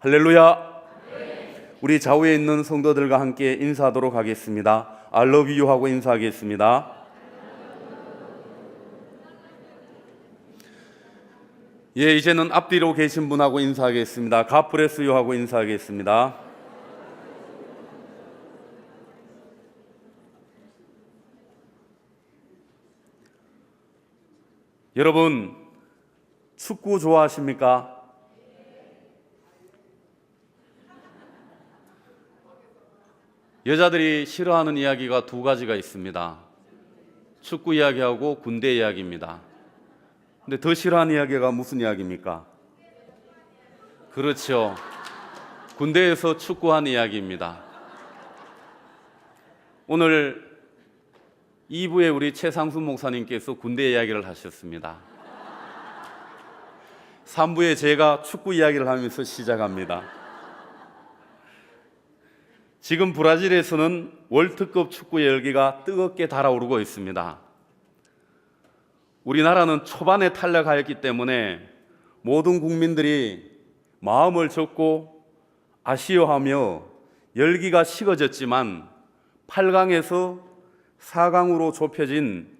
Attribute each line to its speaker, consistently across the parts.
Speaker 1: 할렐루야. 우리 좌우에 있는 성도들과 함께 인사하도록 하겠습니다. I love you 하고 인사하겠습니다. 이제는 앞뒤로 계신 분하고 인사하겠습니다. God bless you 하고 인사하겠습니다. 여러분, 축구 좋아하십니까? 여자들이 싫어하는 이야기가 두 가지가 있습니다. 축구 이야기하고 군대 이야기입니다. 근데 더 싫어하는 이야기가 무슨 이야기입니까? 그렇죠. 군대에서 축구한 이야기입니다. 오늘 2부에 우리 최상수 목사님께서 군대 이야기를 하셨습니다. 3부에 제가 축구 이야기를 하면서 시작합니다. 지금 브라질에서는 월드컵 축구 열기가 뜨겁게 달아오르고 있습니다. 우리나라는 초반에 탈락하였기 때문에 모든 국민들이 마음을 접고 아쉬워하며 열기가 식어졌지만 8강에서 4강으로 좁혀진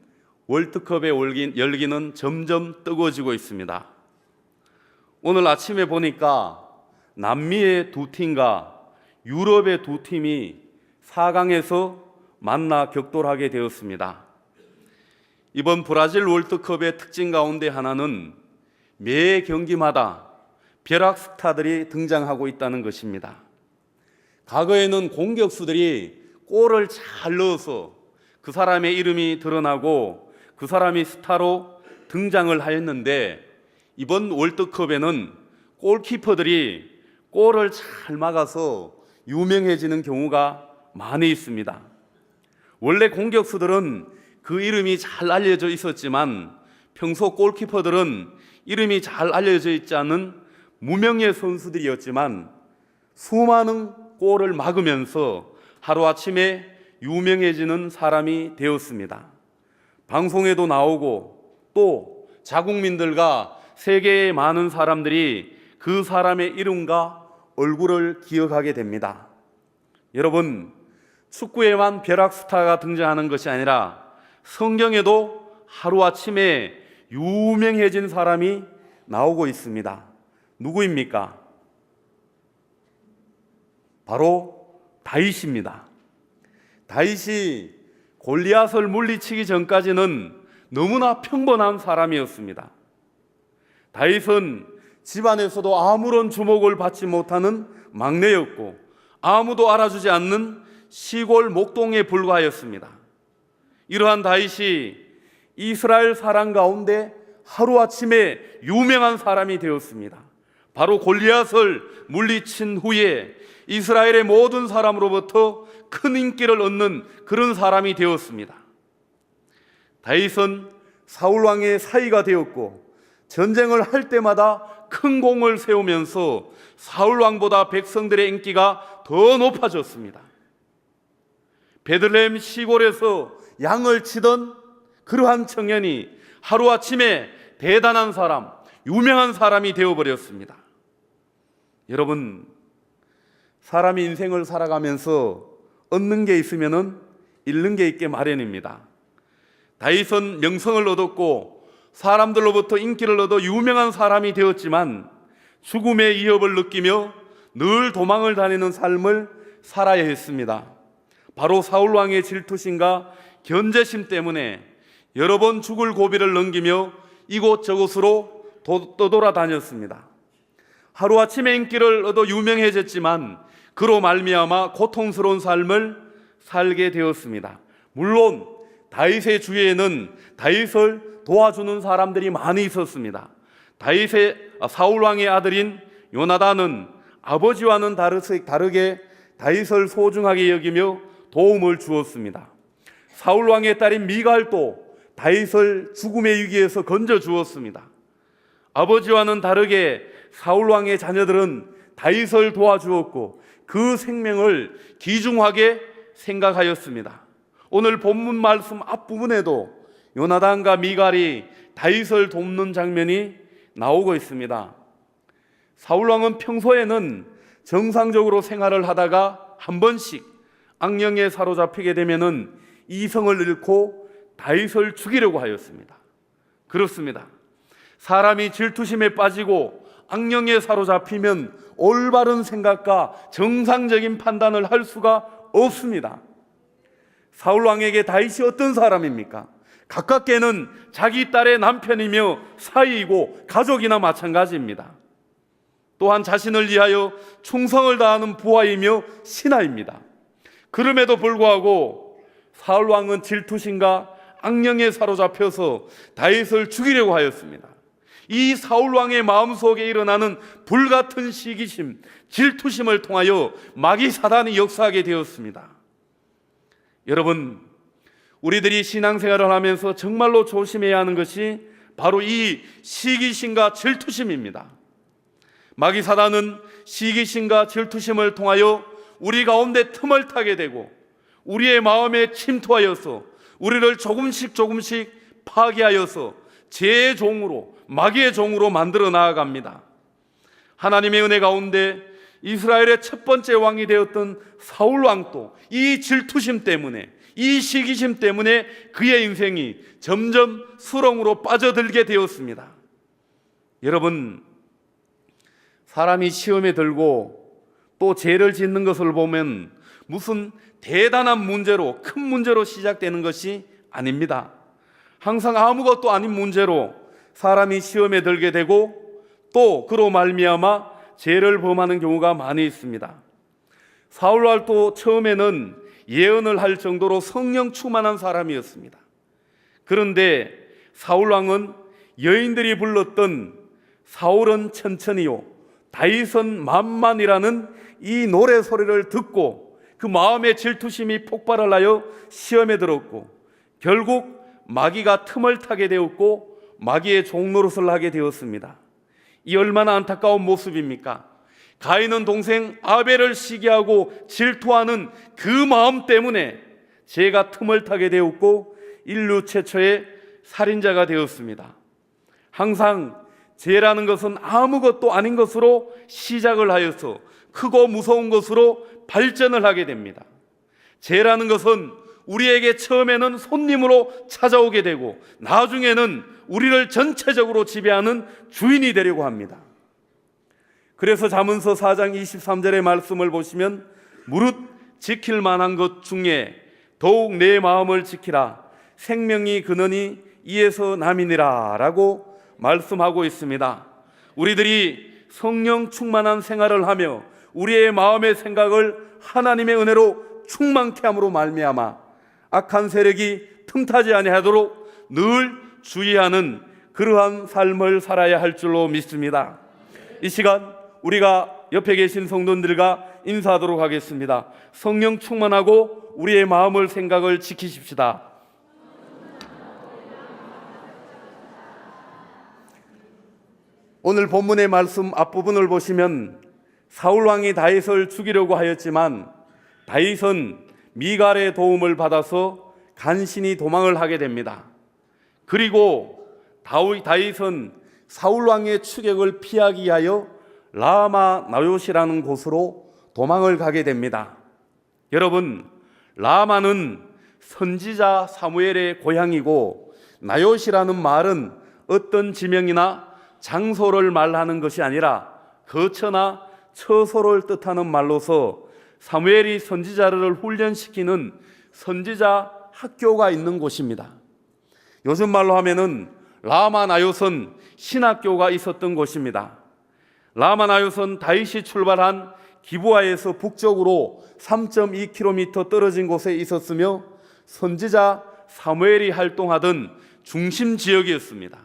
Speaker 1: 월드컵의 열기는 점점 뜨거워지고 있습니다. 오늘 아침에 보니까 남미의 두 팀과 유럽의 두 팀이 4강에서 만나 격돌하게 되었습니다. 이번 브라질 월드컵의 특징 가운데 하나는 매 경기마다 벼락 스타들이 등장하고 있다는 것입니다. 과거에는 공격수들이 골을 잘 넣어서 그 사람의 이름이 드러나고 그 사람이 스타로 등장을 하였는데, 이번 월드컵에는 골키퍼들이 골을 잘 막아서 유명해지는 경우가 많이 있습니다. 원래 공격수들은 그 이름이 잘 알려져 있었지만 평소 골키퍼들은 이름이 잘 알려져 있지 않은 무명의 선수들이었지만 수많은 골을 막으면서 하루아침에 유명해지는 사람이 되었습니다. 방송에도 나오고 또 자국민들과 세계의 많은 사람들이 그 사람의 이름과 얼굴을 기억하게 됩니다. 여러분, 축구에만 벼락 스타가 등장하는 것이 아니라 성경에도 하루아침에 유명해진 사람이 나오고 있습니다. 누구입니까? 바로 다윗입니다. 다윗이 골리앗을 물리치기 전까지는 너무나 평범한 사람이었습니다. 다윗은 집안에서도 아무런 주목을 받지 못하는 막내였고 아무도 알아주지 않는 시골 목동에 불과하였습니다. 이러한 다윗이 이스라엘 사람 가운데 하루아침에 유명한 사람이 되었습니다. 바로 골리앗을 물리친 후에 이스라엘의 모든 사람으로부터 큰 인기를 얻는 그런 사람이 되었습니다. 다윗은 사울 왕의 사위가 되었고 전쟁을 할 때마다 큰 공을 세우면서 사울 왕보다 백성들의 인기가 더 높아졌습니다. 베들레헴 시골에서 양을 치던 그러한 청년이 하루아침에 대단한 사람, 유명한 사람이 되어버렸습니다. 여러분, 사람이 인생을 살아가면서 얻는 게 있으면 잃는 게 있게 마련입니다. 다윗은 명성을 얻었고 사람들로부터 인기를 얻어 유명한 사람이 되었지만 죽음의 위협을 느끼며 늘 도망을 다니는 삶을 살아야 했습니다. 바로 사울 왕의 질투심과 견제심 때문에 여러 번 죽을 고비를 넘기며 이곳저곳으로 떠돌아다녔습니다. 하루아침에 인기를 얻어 유명해졌지만 그로 말미암아 고통스러운 삶을 살게 되었습니다. 물론 다윗의 주위에는 다윗을 도와주는 사람들이 많이 있었습니다. 사울 왕의 아들인 요나단은 아버지와는 다르게 다윗을 소중하게 여기며 도움을 주었습니다. 사울 왕의 딸인 미갈도 다윗을 죽음의 위기에서 건져 주었습니다. 아버지와는 다르게 사울 왕의 자녀들은 다윗을 도와주었고 그 생명을 귀중하게 생각하였습니다. 오늘 본문 말씀 앞부분에도 요나단과 미갈이 다윗을 돕는 장면이 나오고 있습니다. 사울 왕은 평소에는 정상적으로 생활을 하다가 한 번씩 악령에 사로잡히게 되면은 이성을 잃고 다윗을 죽이려고 하였습니다. 그렇습니다. 사람이 질투심에 빠지고 악령에 사로잡히면 올바른 생각과 정상적인 판단을 할 수가 없습니다. 사울 왕에게 다윗이 어떤 사람입니까? 가깝게는 자기 딸의 남편이며 사위이고 가족이나 마찬가지입니다. 또한 자신을 위하여 충성을 다하는 부하이며 신하입니다. 그럼에도 불구하고 사울 왕은 질투심과 악령에 사로잡혀서 다윗을 죽이려고 하였습니다. 이 사울 왕의 마음속에 일어나는 불같은 시기심, 질투심을 통하여 마귀 사단이 역사하게 되었습니다. 여러분, 우리들이 신앙생활을 하면서 정말로 조심해야 하는 것이 바로 이 시기심과 질투심입니다. 마귀 사단은 시기심과 질투심을 통하여 우리 가운데 틈을 타게 되고 우리의 마음에 침투하여서 우리를 조금씩 파괴하여서 죄의 종으로, 마귀의 종으로 만들어 나아갑니다. 하나님의 은혜 가운데 이스라엘의 첫 번째 왕이 되었던 사울 왕도 이 질투심 때문에, 이 시기심 때문에 그의 인생이 점점 수렁으로 빠져들게 되었습니다. 여러분, 사람이 시험에 들고 또 죄를 짓는 것을 보면 무슨 대단한 문제로, 큰 문제로 시작되는 것이 아닙니다. 항상 아무것도 아닌 문제로 사람이 시험에 들게 되고 또 그로 말미암아 죄를 범하는 경우가 많이 있습니다. 사울 왕도 처음에는 예언을 할 정도로 성령 충만한 사람이었습니다. 그런데 사울 왕은 여인들이 불렀던 사울은 천천히요 다윗은 만만이라는 이 노래 소리를 듣고 그 마음의 질투심이 폭발을 하여 시험에 들었고 결국 마귀가 틈을 타게 되었고 마귀의 종노릇을 하게 되었습니다. 이 얼마나 안타까운 모습입니까? 가인은 동생 아벨을 시기하고 질투하는 그 마음 때문에 죄가 틈을 타게 되었고 인류 최초의 살인자가 되었습니다. 항상 죄라는 것은 아무것도 아닌 것으로 시작을 하여서 크고 무서운 것으로 발전을 하게 됩니다. 죄라는 것은 우리에게 처음에는 손님으로 찾아오게 되고 나중에는 우리를 전체적으로 지배하는 주인이 되려고 합니다. 그래서 잠언서 4장 23절의 말씀을 보시면 무릇 지킬 만한 것 중에 더욱 내 마음을 지키라 생명이 근원이 이에서 남이니라 라고 말씀하고 있습니다. 우리들이 성령 충만한 생활을 하며 우리의 마음의 생각을 하나님의 은혜로 충만케 함으로 말미암아 악한 세력이 틈타지 아니하도록 늘 주의하는 그러한 삶을 살아야 할 줄로 믿습니다. 이 시간 우리가 옆에 계신 성도들과 인사하도록 하겠습니다. 성령 충만하고 우리의 마음을 생각을 지키십시다. 오늘 본문의 말씀 앞부분을 보시면 사울 왕이 다윗을 죽이려고 하였지만 다윗은 미갈의 도움을 받아서 간신히 도망을 하게 됩니다. 그리고 다윗은 사울 왕의 추격을 피하기 위하여 라마 나요시라는 곳으로 도망을 가게 됩니다. 여러분, 라마는 선지자 사무엘의 고향이고 나요시라는 말은 어떤 지명이나 장소를 말하는 것이 아니라 거처나 처소를 뜻하는 말로서 사무엘이 선지자를 훈련시키는 선지자 학교가 있는 곳입니다. 요즘 말로 하면은 라마 나요선 신학교가 있었던 곳입니다. 라마 나요선 다윗이 출발한 기브아에서 북쪽으로 3.2km 떨어진 곳에 있었으며 선지자 사무엘이 활동하던 중심 지역이었습니다.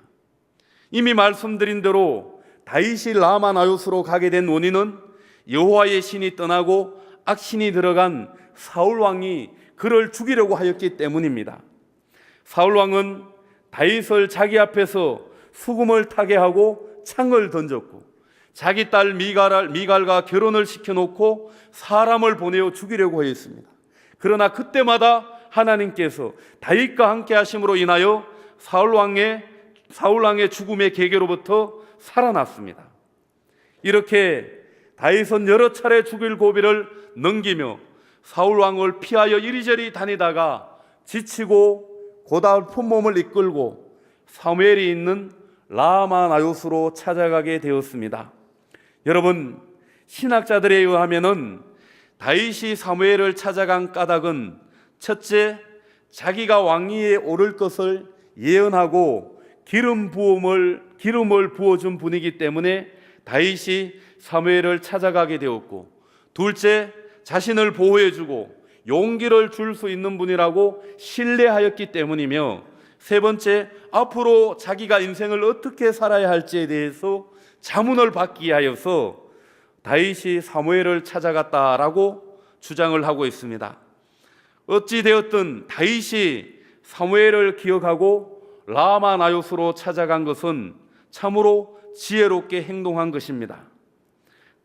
Speaker 1: 이미 말씀드린 대로 다윗이 라마 나요스로 가게 된 원인은 여호와의 신이 떠나고 악신이 들어간 사울 왕이 그를 죽이려고 하였기 때문입니다. 사울 왕은 다윗을 자기 앞에서 수금을 타게 하고 창을 던졌고 자기 딸 미갈과 결혼을 시켜놓고 사람을 보내어 죽이려고 했습니다. 그러나 그때마다 하나님께서 다윗과 함께 하심으로 인하여 사울 왕의 죽음의 계계로부터 살아났습니다. 이렇게 다윗은 여러 차례 죽일 고비를 넘기며 사울 왕을 피하여 이리저리 다니다가 지치고 고달픈 몸을 이끌고 사무엘이 있는 라마나요스로 찾아가게 되었습니다. 여러분, 신학자들에 의하면은 다윗이 사무엘을 찾아간 까닭은 첫째, 자기가 왕위에 오를 것을 예언하고 기름을 부어준 분이기 때문에 다윗이 사무엘을 찾아가게 되었고, 둘째, 자신을 보호해주고 용기를 줄 수 있는 분이라고 신뢰하였기 때문이며, 세 번째, 앞으로 자기가 인생을 어떻게 살아야 할지에 대해서 자문을 받기 위하여서 다윗이 사무엘을 찾아갔다라고 주장을 하고 있습니다. 어찌되었든 다윗이 사무엘을 기억하고 라마나요스로 찾아간 것은 참으로 지혜롭게 행동한 것입니다.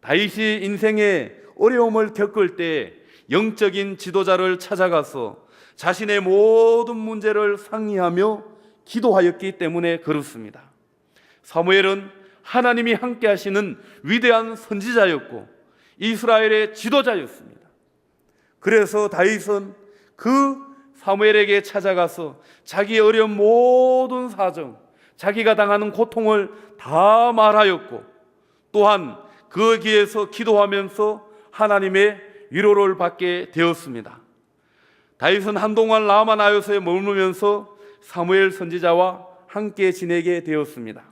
Speaker 1: 다윗이 인생의 어려움을 겪을 때 영적인 지도자를 찾아가서 자신의 모든 문제를 상의하며 기도하였기 때문에 그렇습니다. 사무엘은 하나님이 함께 하시는 위대한 선지자였고 이스라엘의 지도자였습니다. 그래서 다윗은 그 사무엘에게 찾아가서 자기의 어려운 모든 사정, 자기가 당하는 고통을 다 말하였고, 또한 거기에서 기도하면서 하나님의 위로를 받게 되었습니다. 다윗은 한동안 라마나요스에 머무르면서 사무엘 선지자와 함께 지내게 되었습니다.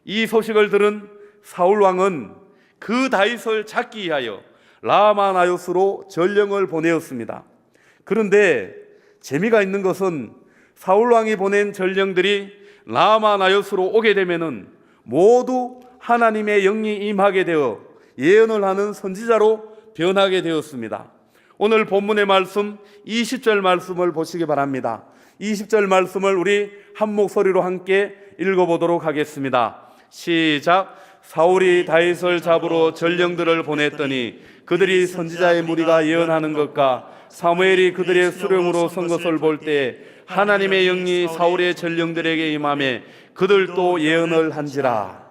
Speaker 1: 이 소식을 들은 사울 왕은 그 다윗을 잡기 위하여 라마나요스로 전령을 보내었습니다. 그런데 재미가 있는 것은 사울 왕이 보낸 전령들이 라마나요스로 오게 되면은 모두 하나님의 영이 임하게 되어 예언을 하는 선지자로 변하게 되었습니다. 오늘 본문의 말씀 20절 말씀을 보시기 바랍니다. 20절 말씀을 우리 한 목소리로 함께 읽어보도록 하겠습니다. 시작. 사울이 다윗을 잡으러 전령들을 보냈더니 그들이 선지자의 무리가 예언하는 것과 사무엘이 그들의 수령으로 선 것을 볼 때 하나님의 영이 사울의 전령들에게 임하매 그들도 예언을 한지라.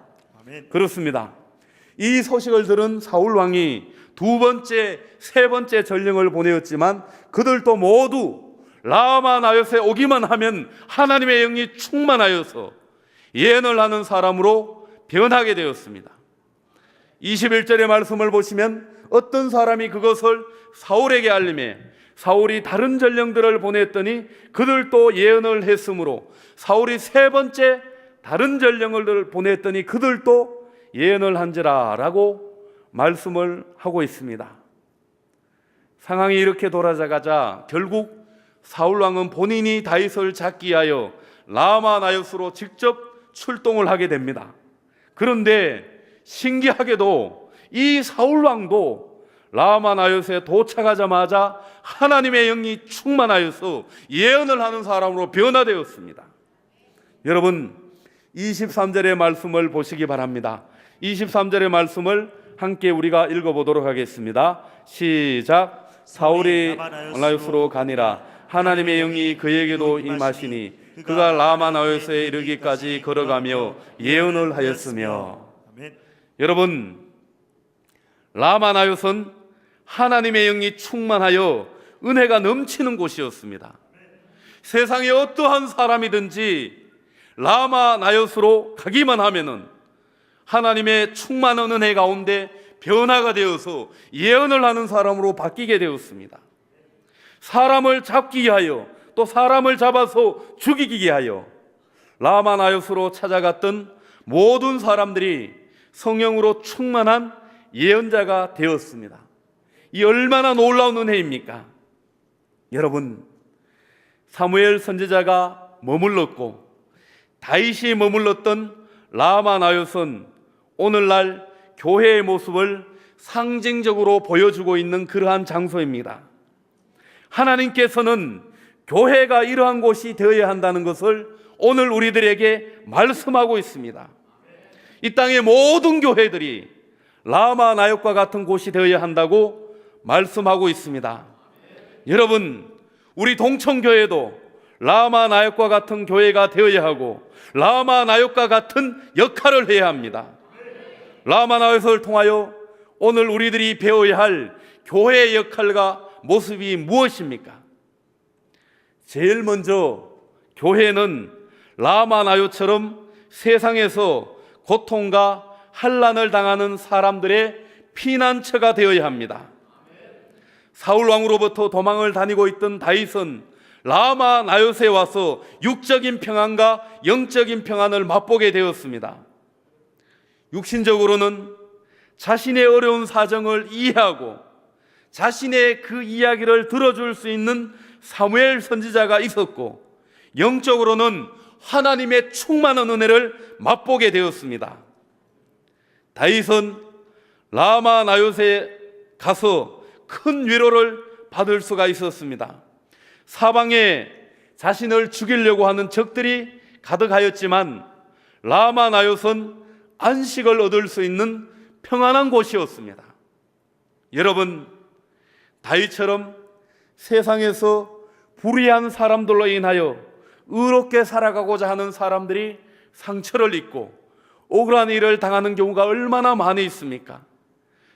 Speaker 1: 그렇습니다. 이 소식을 들은 사울 왕이 두 번째, 세 번째 전령을 보내었지만 그들도 모두 라마나요스에 오기만 하면 하나님의 영이 충만하여서 예언을 하는 사람으로 변하게 되었습니다. 21절의 말씀을 보시면 어떤 사람이 그것을 사울에게 알림해 사울이 다른 전령들을 보냈더니 그들도 예언을 했으므로 사울이 세 번째 다른 전령을 보냈더니 그들도 예언을 한지라 라고 말씀을 하고 있습니다. 상황이 이렇게 돌아가자 결국 사울왕은 본인이 다윗을 잡기 위하여 라마나요스로 직접 출동을 하게 됩니다. 그런데 신기하게도 이 사울왕도 라마나요스에 도착하자마자 하나님의 영이 충만하여서 예언을 하는 사람으로 변화되었습니다. 여러분, 23절의 말씀을 보시기 바랍니다. 23절의 말씀을 함께 우리가 읽어보도록 하겠습니다. 시작. 사울이 라마나요스로 가니라 하나님의 영이 그에게도 임하시니 그가 라마나요스에 이르기까지 걸어가며 예언을 하였으며. 여러분, 라마나요스는 하나님의 영이 충만하여 은혜가 넘치는 곳이었습니다. 세상에 어떠한 사람이든지 라마나요스로 가기만 하면은 하나님의 충만한 은혜 가운데 변화가 되어서 예언을 하는 사람으로 바뀌게 되었습니다. 사람을 잡기 위하여 또 사람을 잡아서 죽이기 위하여 라마나요스로 찾아갔던 모든 사람들이 성령으로 충만한 예언자가 되었습니다. 이 얼마나 놀라운 은혜입니까? 여러분, 사무엘 선지자가 머물렀고 다윗이 머물렀던 라마나요스는 오늘날 교회의 모습을 상징적으로 보여주고 있는 그러한 장소입니다. 하나님께서는 교회가 이러한 곳이 되어야 한다는 것을 오늘 우리들에게 말씀하고 있습니다. 이 땅의 모든 교회들이 라마나요스과 같은 곳이 되어야 한다고 말씀하고 있습니다. 여러분, 우리 동청교회도 라마나요스과 같은 교회가 되어야 하고 라마나요스과 같은 역할을 해야 합니다. 라마나요스를 통하여 오늘 우리들이 배워야 할 교회의 역할과 모습이 무엇입니까? 제일 먼저 교회는 라마나요처럼 세상에서 고통과 환난을 당하는 사람들의 피난처가 되어야 합니다. 사울 왕으로부터 도망을 다니고 있던 다윗은 라마나요스에 와서 육적인 평안과 영적인 평안을 맛보게 되었습니다. 육신적으로는 자신의 어려운 사정을 이해하고 자신의 그 이야기를 들어줄 수 있는 사무엘 선지자가 있었고, 영적으로는 하나님의 충만한 은혜를 맛보게 되었습니다. 다윗은 라마나요스에 가서 큰 위로를 받을 수가 있었습니다. 사방에 자신을 죽이려고 하는 적들이 가득하였지만 라마나요스는 안식을 얻을 수 있는 평안한 곳이었습니다. 여러분, 다윗처럼 세상에서 불의한 사람들로 인하여 의롭게 살아가고자 하는 사람들이 상처를 입고 억울한 일을 당하는 경우가 얼마나 많이 있습니까?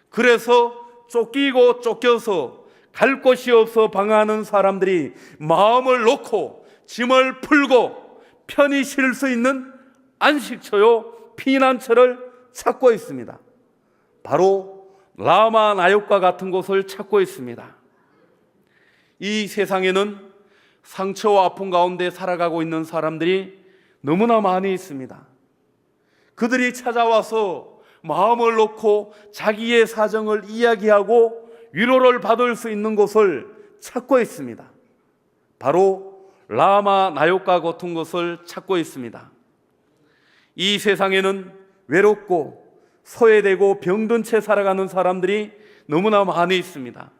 Speaker 1: 그래서 쫓기고 쫓겨서 갈 곳이 없어 방황하는 사람들이 마음을 놓고 짐을 풀고 편히 쉴 수 있는 안식처요, 피난처를 찾고 있습니다. 바로 라마나요과 같은 곳을 찾고 있습니다. 이 세상에는 상처와 아픔 가운데 살아가고 있는 사람들이 너무나 많이 있습니다. 그들이 찾아와서 마음을 놓고 자기의 사정을 이야기하고 위로를 받을 수 있는 곳을 찾고 있습니다. 바로 라마나요과 같은 곳을 찾고 있습니다. 이 세상에는 외롭고 소외되고 병든 채 살아가는 사람들이 너무나 많이 있습니다.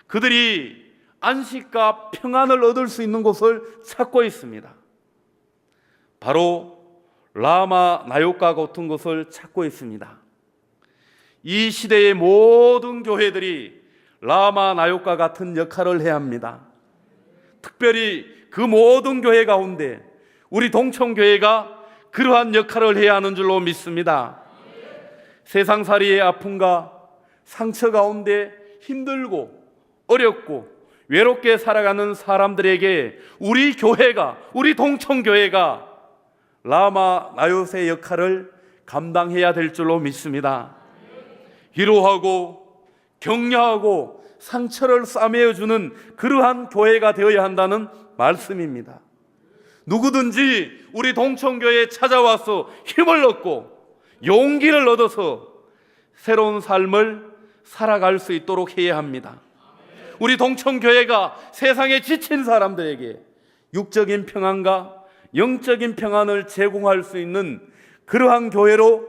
Speaker 1: 그들이 안식과 평안을 얻을 수 있는 곳을 찾고 있습니다. 바로 라마나요과 같은 곳을 찾고 있습니다. 이 시대의 모든 교회들이 라마나요과 같은 역할을 해야 합니다. 특별히 그 모든 교회 가운데 우리 동청교회가 그러한 역할을 해야 하는 줄로 믿습니다. 세상살이의 아픔과 상처 가운데 힘들고 어렵고 외롭게 살아가는 사람들에게 우리 교회가, 우리 동청교회가 라마나요스의 역할을 감당해야 될 줄로 믿습니다. 위로하고 격려하고 상처를 싸매어주는 그러한 교회가 되어야 한다는 말씀입니다. 누구든지 우리 동청교회에 찾아와서 힘을 얻고 용기를 얻어서 새로운 삶을 살아갈 수 있도록 해야 합니다. 우리 동청교회가 세상에 지친 사람들에게 육적인 평안과 영적인 평안을 제공할 수 있는 그러한 교회로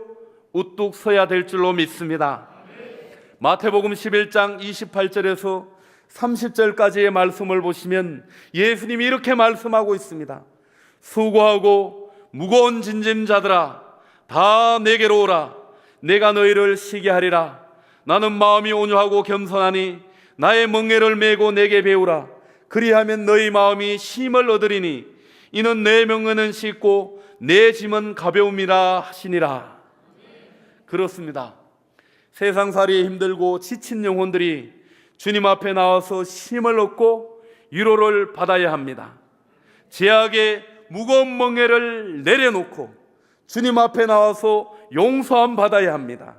Speaker 1: 우뚝 서야 될 줄로 믿습니다. 마태복음 11장 28절에서 30절까지의 말씀을 보시면 예수님이 이렇게 말씀하고 있습니다. 수고하고 무거운 짐진자들아 다 내게로 오라. 내가 너희를 쉬게 하리라. 나는 마음이 온유하고 겸손하니 나의 멍에를 메고 내게 배우라. 그리하면 너희 마음이 쉼을 얻으리니 이는 내 멍에는 쉽고 내 짐은 가벼움이라 하시니라. 그렇습니다. 세상살이에 힘들고 지친 영혼들이 주님 앞에 나와서 쉼을 얻고 위로를 받아야 합니다. 죄악의 무거운 멍에를 내려놓고 주님 앞에 나와서 용서함 받아야 합니다.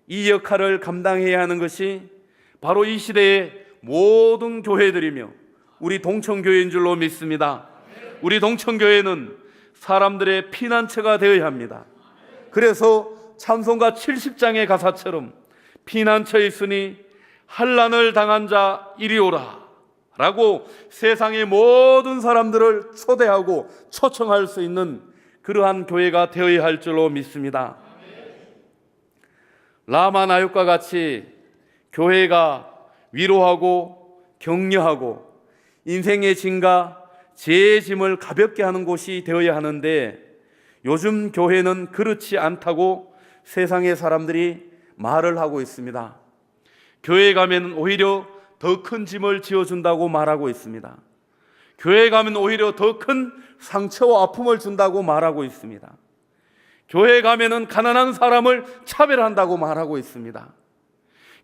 Speaker 1: 이 역할을 감당해야 하는 것이 바로 이 시대의 모든 교회들이며 우리 동청교회인 줄로 믿습니다. 우리 동청교회는 사람들의 피난처가 되어야 합니다. 그래서 찬송가 70장의 가사처럼 피난처에 있으니 환난을 당한 자 이리 오라 라고 세상의 모든 사람들을 초대하고 초청할 수 있는 그러한 교회가 되어야 할 줄로 믿습니다. 라마나요과 같이 교회가 위로하고 격려하고 인생의 짐과 죄의 짐을 가볍게 하는 곳이 되어야 하는데 요즘 교회는 그렇지 않다고 세상의 사람들이 말을 하고 있습니다. 교회에 가면 오히려 더 큰 짐을 지어준다고 말하고 있습니다. 교회에 가면 오히려 더 큰 상처와 아픔을 준다고 말하고 있습니다. 교회 가면은 가난한 사람을 차별한다고 말하고 있습니다.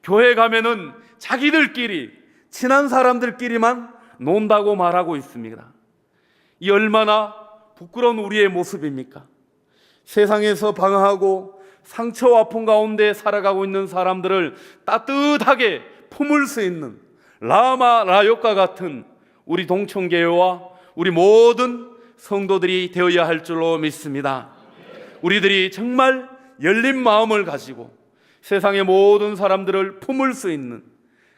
Speaker 1: 교회 가면은 자기들끼리 친한 사람들끼리만 논다고 말하고 있습니다. 이 얼마나 부끄러운 우리의 모습입니까? 세상에서 방황하고 상처와 아픔 가운데 살아가고 있는 사람들을 따뜻하게 품을 수 있는 라마 라요과 같은 우리 동청교회와 우리 모든 성도들이 되어야 할 줄로 믿습니다. 우리들이 정말 열린 마음을 가지고 세상의 모든 사람들을 품을 수 있는,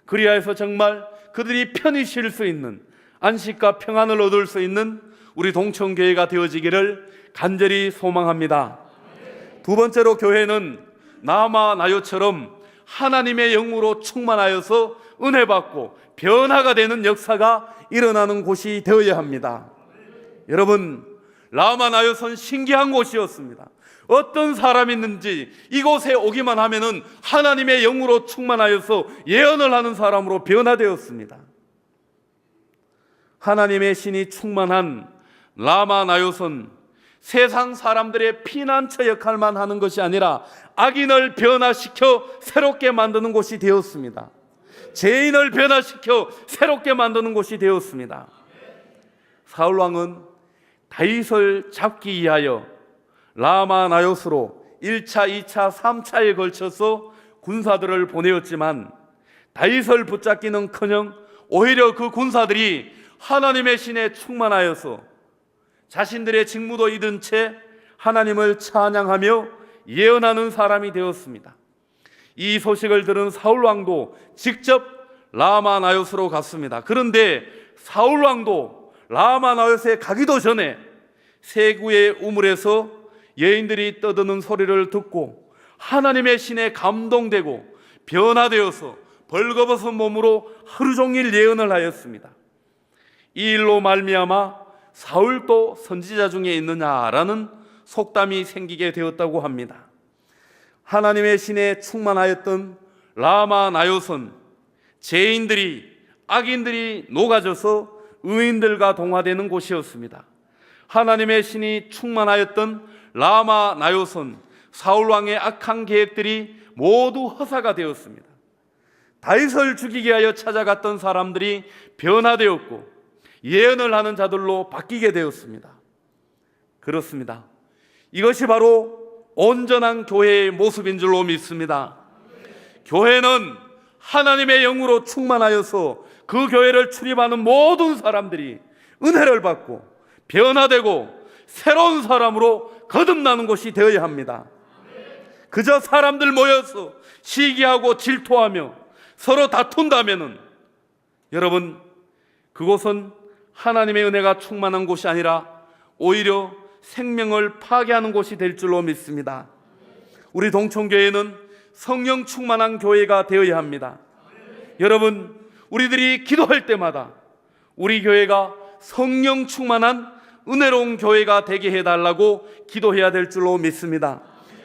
Speaker 1: 그리하여서 정말 그들이 편히 쉴 수 있는 안식과 평안을 얻을 수 있는 우리 동청교회가 되어지기를 간절히 소망합니다. 두 번째로, 교회는 나마 나요처럼 하나님의 영으로 충만하여서 은혜 받고 변화가 되는 역사가 일어나는 곳이 되어야 합니다. 여러분, 라마 나요선 신기한 곳이었습니다. 어떤 사람이 있는지 이곳에 오기만 하면은 하나님의 영으로 충만하여서 예언을 하는 사람으로 변화되었습니다. 하나님의 신이 충만한 라마 나요선, 세상 사람들의 피난처 역할만 하는 것이 아니라 악인을 변화시켜 새롭게 만드는 곳이 되었습니다. 죄인을 변화시켜 새롭게 만드는 곳이 되었습니다. 사울왕은 다윗을 잡기 위하여 라마 나요스로 1차, 2차, 3차에 걸쳐서 군사들을 보내었지만 다윗을 붙잡기는커녕 오히려 그 군사들이 하나님의 신에 충만하여서 자신들의 직무도 잊은 채 하나님을 찬양하며 예언하는 사람이 되었습니다. 이 소식을 들은 사울왕도 직접 라마 나요스로 갔습니다. 그런데 사울왕도 라마 나요스에 가기도 전에 세구의 우물에서 여인들이 떠드는 소리를 듣고 하나님의 신에 감동되고 변화되어서 벌거벗은 몸으로 하루 종일 예언을 하였습니다. 이 일로 말미암아 사울도 선지자 중에 있느냐라는 속담이 생기게 되었다고 합니다. 하나님의 신에 충만하였던 라마 나요선, 죄인들이, 악인들이 녹아져서 의인들과 동화되는 곳이었습니다. 하나님의 신이 충만하였던 라마 나요선, 사울왕의 악한 계획들이 모두 허사가 되었습니다. 다윗을 죽이게 하여 찾아갔던 사람들이 변화되었고 예언을 하는 자들로 바뀌게 되었습니다. 그렇습니다. 이것이 바로 온전한 교회의 모습인 줄로 믿습니다. 교회는 하나님의 영으로 충만하여서 그 교회를 출입하는 모든 사람들이 은혜를 받고 변화되고 새로운 사람으로 거듭나는 곳이 되어야 합니다. 그저 사람들 모여서 시기하고 질투하며 서로 다툰다면은 여러분, 그곳은 하나님의 은혜가 충만한 곳이 아니라 오히려 생명을 파괴하는 곳이 될 줄로 믿습니다. 우리 동청교회는 성령 충만한 교회가 되어야 합니다. 여러분, 우리들이 기도할 때마다 우리 교회가 성령 충만한 은혜로운 교회가 되게 해달라고 기도해야 될 줄로 믿습니다.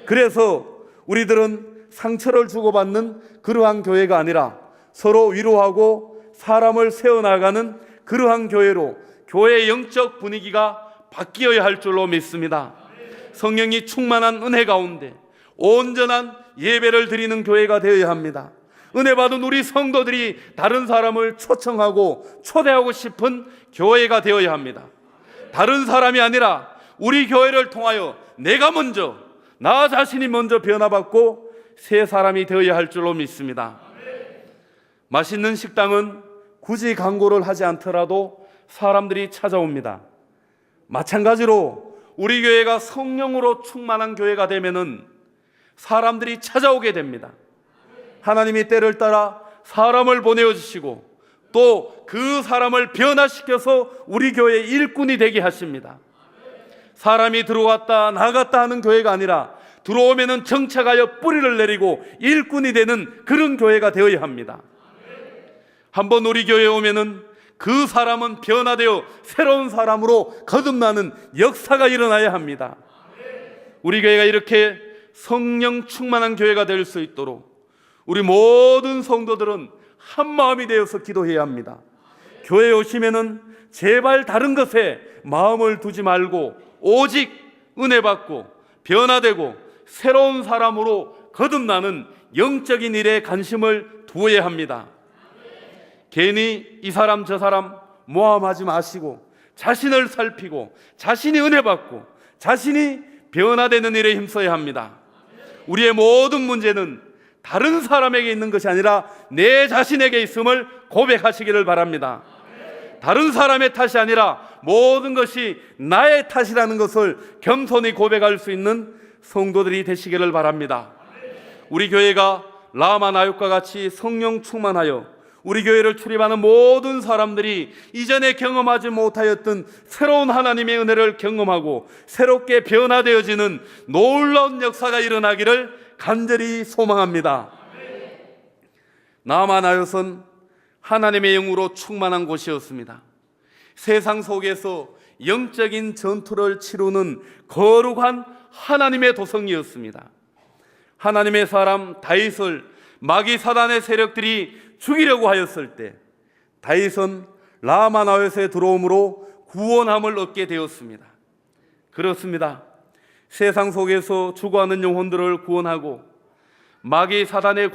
Speaker 1: 그래서 우리들은 상처를 주고받는 그러한 교회가 아니라 서로 위로하고 사람을 세워나가는 그러한 교회로 교회의 영적 분위기가 바뀌어야 할 줄로 믿습니다. 성령이 충만한 은혜 가운데 온전한 예배를 드리는 교회가 되어야 합니다. 은혜 받은 우리 성도들이 다른 사람을 초청하고 초대하고 싶은 교회가 되어야 합니다. 다른 사람이 아니라 우리 교회를 통하여 내가 먼저, 나 자신이 먼저 변화받고 새 사람이 되어야 할 줄로 믿습니다. 맛있는 식당은 굳이 광고를 하지 않더라도 사람들이 찾아옵니다. 마찬가지로 우리 교회가 성령으로 충만한 교회가 되면은 사람들이 찾아오게 됩니다. 하나님이 때를 따라 사람을 보내어 주시고 또 그 사람을 변화시켜서 우리 교회의 일꾼이 되게 하십니다. 사람이 들어왔다 나갔다 하는 교회가 아니라 들어오면은 정착하여 뿌리를 내리고 일꾼이 되는 그런 교회가 되어야 합니다. 한번 우리 교회에 오면은 그 사람은 변화되어 새로운 사람으로 거듭나는 역사가 일어나야 합니다. 우리 교회가 이렇게 성령 충만한 교회가 될 수 있도록 우리 모든 성도들은 한 마음이 되어서 기도해야 합니다. 교회에 오시면은 제발 다른 것에 마음을 두지 말고 오직 은혜 받고 변화되고 새로운 사람으로 거듭나는 영적인 일에 관심을 두어야 합니다. 괜히 이 사람 저 사람 모함하지 마시고 자신을 살피고 자신이 은혜 받고 자신이 변화되는 일에 힘써야 합니다. 우리의 모든 문제는 다른 사람에게 있는 것이 아니라 내 자신에게 있음을 고백하시기를 바랍니다. 다른 사람의 탓이 아니라 모든 것이 나의 탓이라는 것을 겸손히 고백할 수 있는 성도들이 되시기를 바랍니다. 우리 교회가 라마나요과 같이 성령 충만하여 우리 교회를 출입하는 모든 사람들이 이전에 경험하지 못하였던 새로운 하나님의 은혜를 경험하고 새롭게 변화되어지는 놀라운 역사가 일어나기를 간절히 소망합니다. 라마나요는 하나님의 영으로 충만한 곳이었습니다. 세상 속에서 영적인 전투를 치르는 거룩한 하나님의 도성이었습니다. 하나님의 사람 다윗을 마귀 사단의 세력들이 죽이려고 하였을 때 다윗은 라마나요에 들어옴으로 구원함을 얻게 되었습니다. 그렇습니다. 세상 속에서 죽어가는 영혼들을 구원하고 마귀 사단의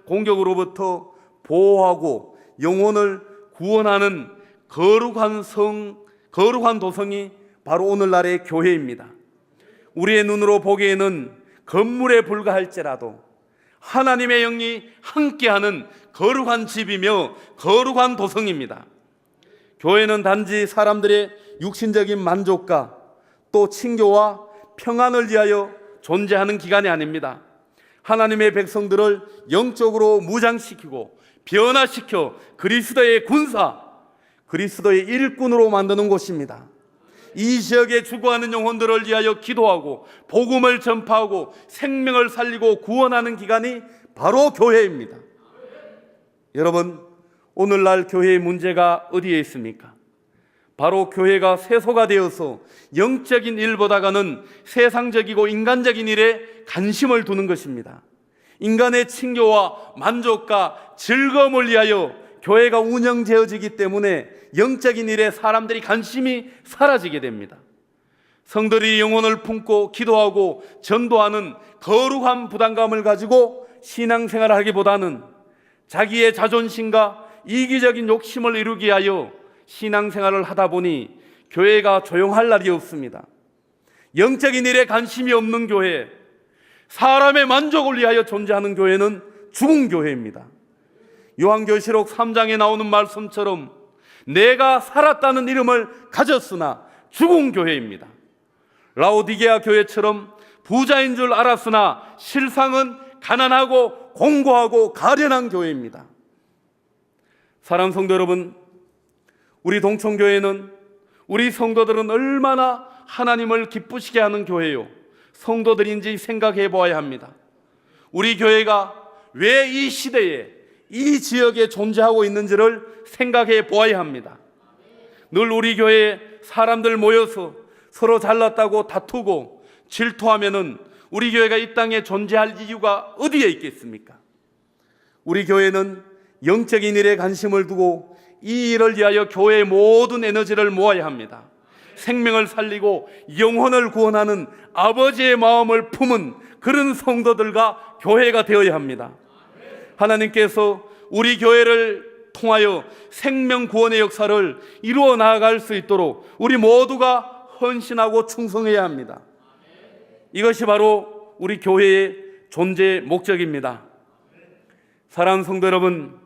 Speaker 1: 공격으로부터 보호하고 영혼을 구원하는 거룩한 도성이 바로 오늘날의 교회입니다. 우리의 눈으로 보기에는 건물에 불과할지라도 하나님의 영이 함께하는 거룩한 집이며 거룩한 도성입니다. 교회는 단지 사람들의 육신적인 만족과 또 친교와 평안을 위하여 존재하는 기관이 아닙니다. 하나님의 백성들을 영적으로 무장시키고 변화시켜 그리스도의 군사, 그리스도의 일꾼으로 만드는 곳입니다. 이 지역에 죽어가는 영혼들을 위하여 기도하고 복음을 전파하고 생명을 살리고 구원하는 기관이 바로 교회입니다. 여러분, 오늘날 교회의 문제가 어디에 있습니까? 바로 교회가 세소가 되어서 영적인 일보다가는 세상적이고 인간적인 일에 관심을 두는 것입니다. 인간의 친교와 만족과 즐거움을 위하여 교회가 운영되어지기 때문에 영적인 일에 사람들이 관심이 사라지게 됩니다. 성도들이 영혼을 품고 기도하고 전도하는 거룩한 부담감을 가지고 신앙생활을 하기보다는 자기의 자존심과 이기적인 욕심을 이루기 위하여 신앙생활을 하다 보니 교회가 조용할 날이 없습니다. 영적인 일에 관심이 없는 교회, 사람의 만족을 위하여 존재하는 교회는 죽은 교회입니다. 요한계시록 3장에 나오는 말씀처럼 내가 살았다는 이름을 가졌으나 죽은 교회입니다. 라오디게아 교회처럼 부자인 줄 알았으나 실상은 가난하고 공고하고 가련한 교회입니다. 사랑하는 성도 여러분, 우리 동천교회는 우리 성도들은 얼마나 하나님을 기쁘시게 하는 교회요 성도들인지 생각해 보아야 합니다. 우리 교회가 왜 이 시대에 이 지역에 존재하고 있는지를 생각해 보아야 합니다. 늘 우리 교회에 사람들 모여서 서로 잘났다고 다투고 질투하면은 우리 교회가 이 땅에 존재할 이유가 어디에 있겠습니까? 우리 교회는 영적인 일에 관심을 두고 이 일을 위하여 교회의 모든 에너지를 모아야 합니다. 생명을 살리고 영혼을 구원하는 아버지의 마음을 품은 그런 성도들과 교회가 되어야 합니다. 하나님께서 우리 교회를 통하여 생명 구원의 역사를 이루어 나아갈 수 있도록 우리 모두가 헌신하고 충성해야 합니다. 이것이 바로 우리 교회의 존재 목적입니다. 사랑하는 성도 여러분,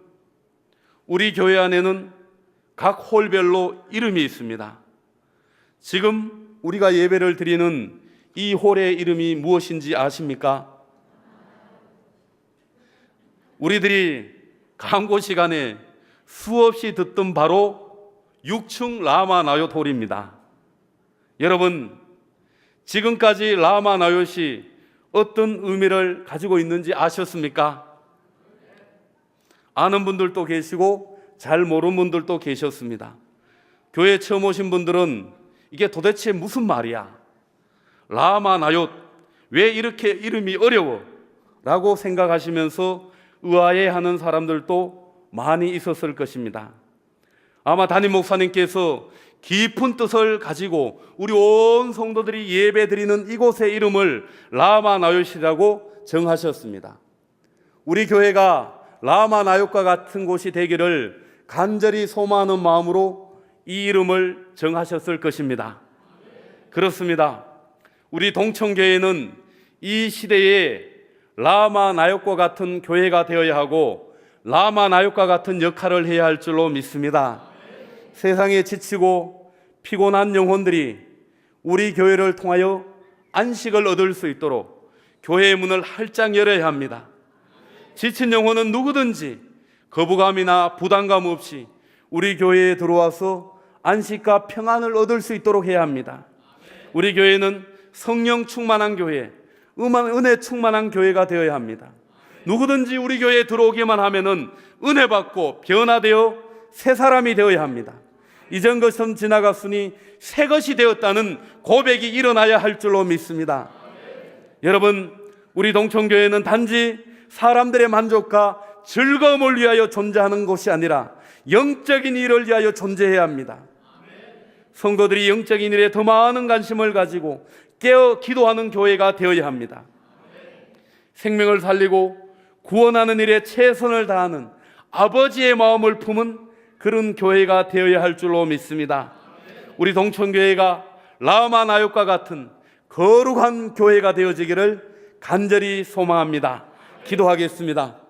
Speaker 1: 우리 교회 안에는 각 홀별로 이름이 있습니다. 지금 우리가 예배를 드리는 이 홀의 이름이 무엇인지 아십니까? 우리들이 광고 시간에 수없이 듣던 바로 6층 라마나요트 홀입니다. 여러분, 지금까지 라마나요트이 어떤 의미를 가지고 있는지 아셨습니까? 아는 분들도 계시고 잘 모르는 분들도 계셨습니다. 교회 처음 오신 분들은 이게 도대체 무슨 말이야? 라마나요트, 왜 이렇게 이름이 어려워? 라고 생각하시면서 의아해하는 사람들도 많이 있었을 것입니다. 아마 담임 목사님께서 깊은 뜻을 가지고 우리 온 성도들이 예배드리는 이곳의 이름을 라마나요시라고 정하셨습니다. 우리 교회가 라마나요과 같은 곳이 되기를 간절히 소망하는 마음으로 이 이름을 정하셨을 것입니다. 그렇습니다. 우리 동천교회는 이 시대에 라마나요과 같은 교회가 되어야 하고 라마나요과 같은 역할을 해야 할 줄로 믿습니다. 세상에 지치고 피곤한 영혼들이 우리 교회를 통하여 안식을 얻을 수 있도록 교회의 문을 활짝 열어야 합니다. 지친 영혼은 누구든지 거부감이나 부담감 없이 우리 교회에 들어와서 안식과 평안을 얻을 수 있도록 해야 합니다. 우리 교회는 성령 충만한 교회, 은혜 충만한 교회가 되어야 합니다. 누구든지 우리 교회에 들어오기만 하면은 은혜 받고 변화되어 새 사람이 되어야 합니다. 이전 것은 지나갔으니 새 것이 되었다는 고백이 일어나야 할 줄로 믿습니다. 여러분, 우리 동천교회는 단지 사람들의 만족과 즐거움을 위하여 존재하는 것이 아니라 영적인 일을 위하여 존재해야 합니다. 성도들이 영적인 일에 더 많은 관심을 가지고 깨어 기도하는 교회가 되어야 합니다. 생명을 살리고 구원하는 일에 최선을 다하는 아버지의 마음을 품은 그런 교회가 되어야 할 줄로 믿습니다. 우리 동천교회가 라마나요과 같은 거룩한 교회가 되어지기를 간절히 소망합니다. 기도하겠습니다.